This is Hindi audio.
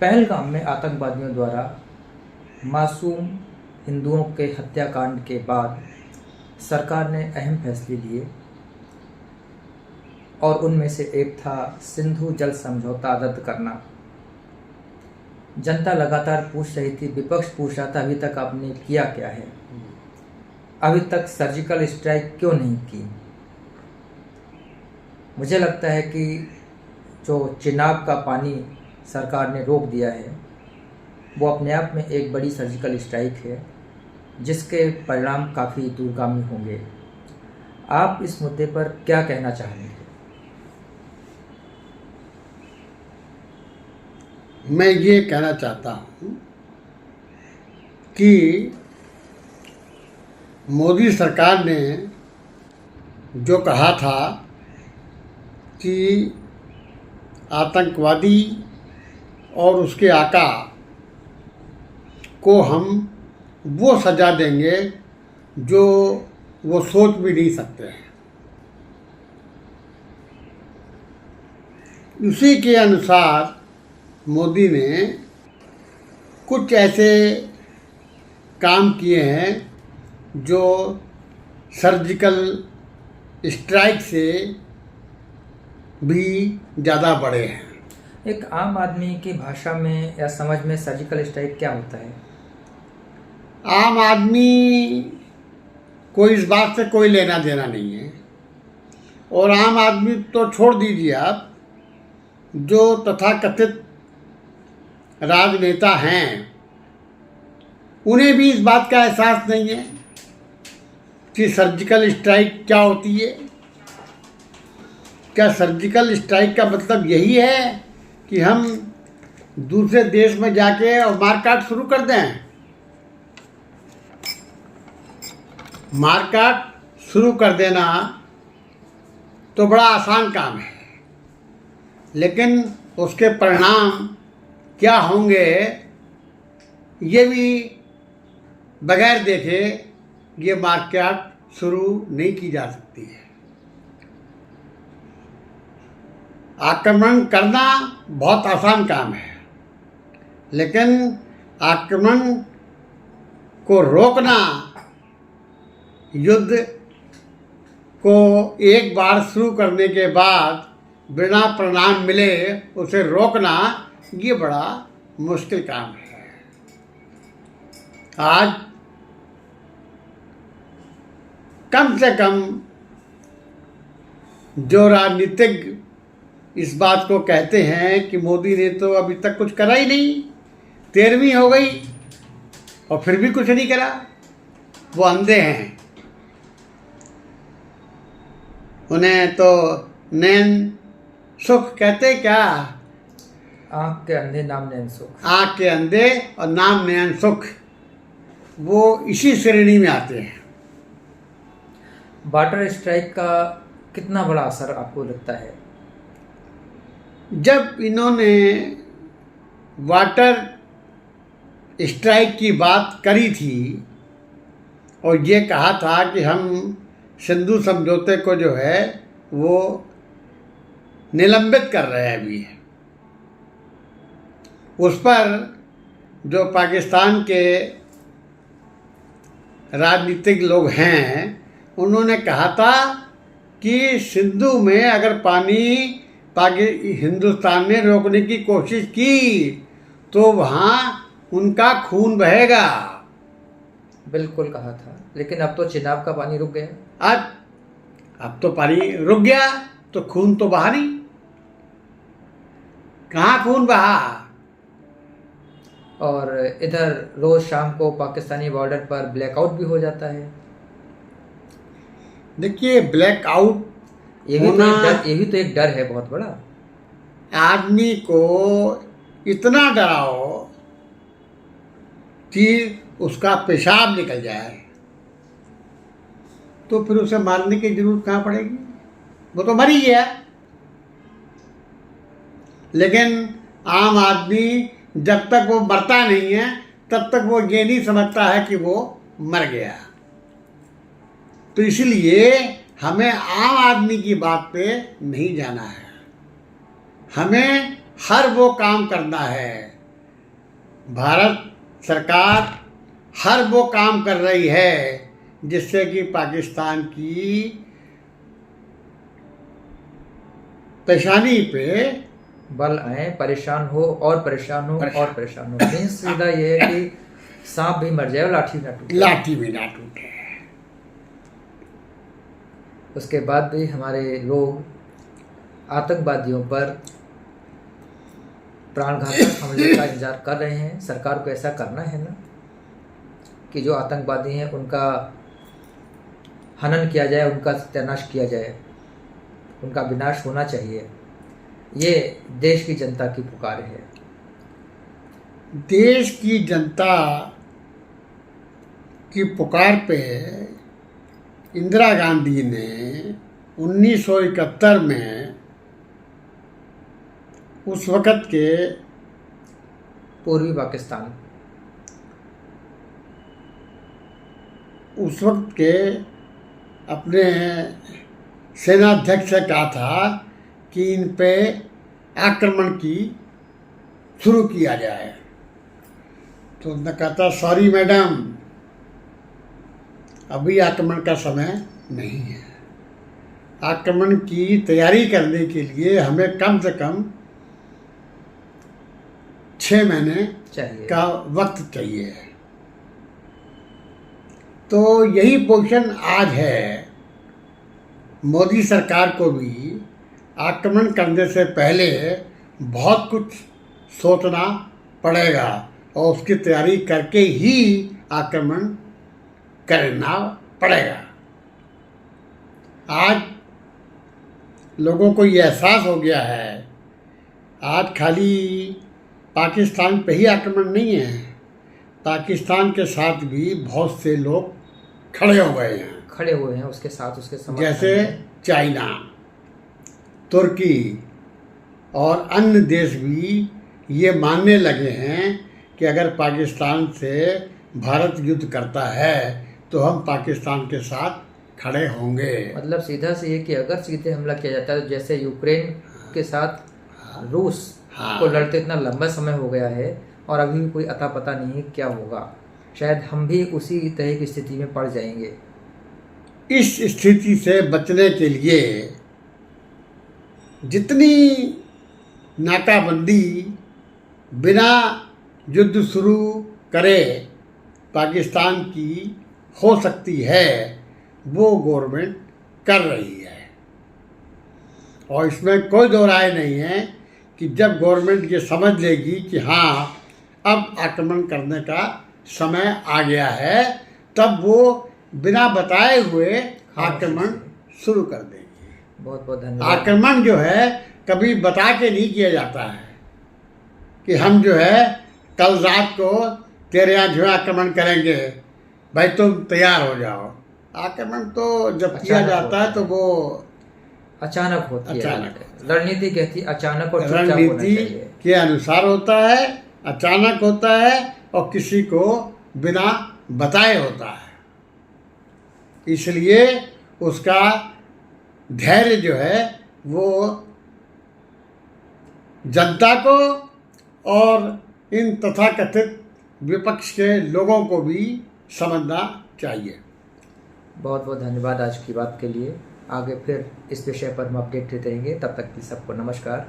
पहलगाम में आतंकवादियों द्वारा मासूम हिंदुओं के हत्याकांड के बाद सरकार ने अहम फैसले लिए और उनमें से एक था सिंधु जल समझौता रद्द करना। जनता लगातार पूछ रही थी, विपक्ष पूछ रहा था, अभी तक आपने किया क्या है? अभी तक सर्जिकल स्ट्राइक क्यों नहीं की? मुझे लगता है कि जो चिनाब का पानी सरकार ने रोक दिया है वो अपने आप में एक बड़ी सर्जिकल स्ट्राइक है, जिसके परिणाम काफ़ी दूरगामी होंगे। आप इस मुद्दे पर क्या कहना चाहेंगे? मैं ये कहना चाहता हूँ कि मोदी सरकार ने जो कहा था कि आतंकवादी और उसके आका को हम वो सज़ा देंगे जो वो सोच भी नहीं सकते हैं। उसी के अनुसार मोदी ने कुछ ऐसे काम किए हैं जो सर्जिकल स्ट्राइक से भी ज़्यादा बड़े हैं। एक आम आदमी की भाषा में या समझ में सर्जिकल स्ट्राइक क्या होता है? आम आदमी को इस बात से कोई लेना देना नहीं है, और आम आदमी तो छोड़ दीजिए आप, जो तथाकथित राजनेता हैं उन्हें भी इस बात का एहसास नहीं है कि सर्जिकल स्ट्राइक क्या होती है। क्या सर्जिकल स्ट्राइक का मतलब यही है कि हम दूसरे देश में जाके और मारकाट शुरू कर दें? मारकाट शुरू कर देना तो बड़ा आसान काम है, लेकिन उसके परिणाम क्या होंगे ये भी बगैर देखे ये मारकाट शुरू नहीं की जा सकती है। आक्रमण करना बहुत आसान काम है, लेकिन आक्रमण को रोकना, युद्ध को एक बार शुरू करने के बाद बिना परिणाम मिले उसे रोकना, ये बड़ा मुश्किल काम है। आज कम से कम जो राजनीतिक इस बात को कहते हैं कि मोदी ने तो अभी तक कुछ करा ही नहीं, 13वीं हो गई और फिर भी कुछ नहीं करा, वो अंधे हैं। उन्हें तो नैन सुख कहते, क्या? आँख के अंधे नाम नैन सुख। आँख के अंधे और नाम नैन सुख, वो इसी श्रेणी में आते हैं। वाटर स्ट्राइक का कितना बड़ा असर आपको लगता है? जब इन्होंने वाटर स्ट्राइक की बात करी थी और ये कहा था कि हम सिंधु समझौते को जो है वो निलंबित कर रहे हैं अभी, उस पर जो पाकिस्तान के राजनीतिक लोग हैं उन्होंने कहा था कि सिंधु में अगर पानी हिंदुस्तान ने रोकने की कोशिश की तो वहाँ उनका खून बहेगा। बिल्कुल कहा था, लेकिन अब तो चिनाब का पानी रुक गया। अब तो पानी रुक गया तो खून तो बहा नहीं। कहाँ खून बहा? और इधर रोज शाम को पाकिस्तानी बॉर्डर पर ब्लैकआउट भी हो जाता है। देखिए, ब्लैकआउट ये भी तो एक डर है बहुत बड़ा। आदमी को इतना डराओ कि उसका पेशाब निकल जाए तो फिर उसे मारने की जरूरत कहाँ पड़ेगी? वो तो मर ही गया। लेकिन आम आदमी जब तक वो मरता नहीं है तब तक वो ये नहीं समझता है कि वो मर गया। तो इसलिए हमें आम आदमी की बात पे नहीं जाना है। हमें हर वो काम करना है भारत सरकार हर वो काम कर रही है जिससे कि पाकिस्तान की पेशानी पे बल आए, परेशान हो और परेशान हो और परेशान हो। मीन्स सीधा ये है कि सांप भी मर जाए और लाठी ना टूटे। लाठी भी ना टूटे। उसके बाद भी हमारे लोग आतंकवादियों पर प्राणघातक हमले का इंतजार कर रहे हैं। सरकार को ऐसा करना है ना कि जो आतंकवादी हैं उनका हनन किया जाए, उनका सत्यानाश किया जाए, उनका विनाश होना चाहिए। ये देश की जनता की पुकार है। देश की जनता की पुकार पे इंदिरा गांधी ने 1971 में उस वक़्त के पूर्वी पाकिस्तान, उस वक्त के अपने सेनाध्यक्ष से कहा था कि इन पे आक्रमण की शुरू किया जाए। तो उन्होंने कहा था सॉरी मैडम, अभी आक्रमण का समय नहीं है। आक्रमण की तैयारी करने के लिए हमें कम से कम 6 महीने चाहिए का वक्त चाहिए। तो यही पोजीशन आज है। मोदी सरकार को भी आक्रमण करने से पहले बहुत कुछ सोचना पड़ेगा और उसकी तैयारी करके ही आक्रमण करना पड़ेगा। आज लोगों को ये एहसास हो गया है, आज खाली पाकिस्तान पे ही आक्रमण नहीं है, पाकिस्तान के साथ भी बहुत से लोग खड़े हो गए हैं। खड़े हुए हैं उसके साथ, उसके समर्थन जैसे में। चाइना, तुर्की और अन्य देश भी ये मानने लगे हैं कि अगर पाकिस्तान से भारत युद्ध करता है तो हम पाकिस्तान के साथ खड़े होंगे। मतलब सीधा से ये कि अगर सीधे हमला किया जाता है, जैसे यूक्रेन के साथ रूस को लड़ते इतना लंबा समय हो गया है और अभी भी कोई अता पता नहीं है क्या होगा, शायद हम भी उसी तरह की स्थिति में पड़ जाएंगे। इस स्थिति से बचने के लिए जितनी नाकाबंदी बिना युद्ध शुरू करे पाकिस्तान की हो सकती है वो गवर्नमेंट कर रही है। और इसमें कोई दो राय नहीं है कि जब गवर्नमेंट ये समझ लेगी कि हाँ अब आक्रमण करने का समय आ गया है, तब वो बिना बताए हुए आक्रमण शुरू कर देगी। बहुत बहुत धन्यवाद। आक्रमण जो है कभी बता के नहीं किया जाता है कि हम जो है कल रात को तेरे यहाँ जो है आक्रमण करेंगे, भाई तुम तैयार हो जाओ। आक्रमण तो जब किया जाता है तो वो अचानक होती अचानक है। रणनीति कहती है अचानक और चुपचाप होना रणनीति चाहिए। के अनुसार होता है, अचानक होता है और किसी को बिना बताए होता है। इसलिए उसका धैर्य जो है वो जनता को और इन तथाकथित विपक्ष के लोगों को भी समझना चाहिए। बहुत बहुत धन्यवाद आज की बात के लिए। आगे फिर इस विषय पर हम अपडेट देते रहेंगे। तब तक के सबको नमस्कार।